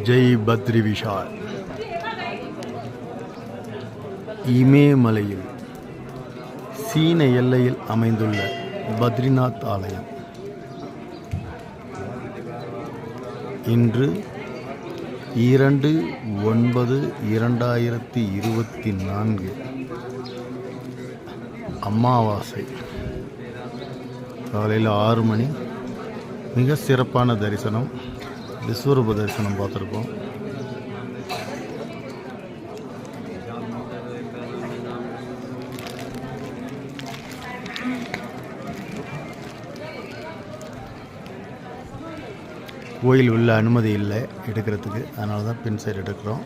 ஜெய் பத்ரி விஷால். இமயமலையில் சீன எல்லையில் அமைந்துள்ள பத்ரிநாத் ஆலயம் இன்று 2/9/2024 அமாவாசை காலையில் 6 மணி. மிக சிறப்பான தரிசனம், விஸ்வரூப தரிசனம் பார்த்துருக்கோம். கோயில் உள்ள அனுமதி இல்லை எடுக்கிறதுக்கு, அதனால தான் பின் சைடு எடுக்கிறோம்.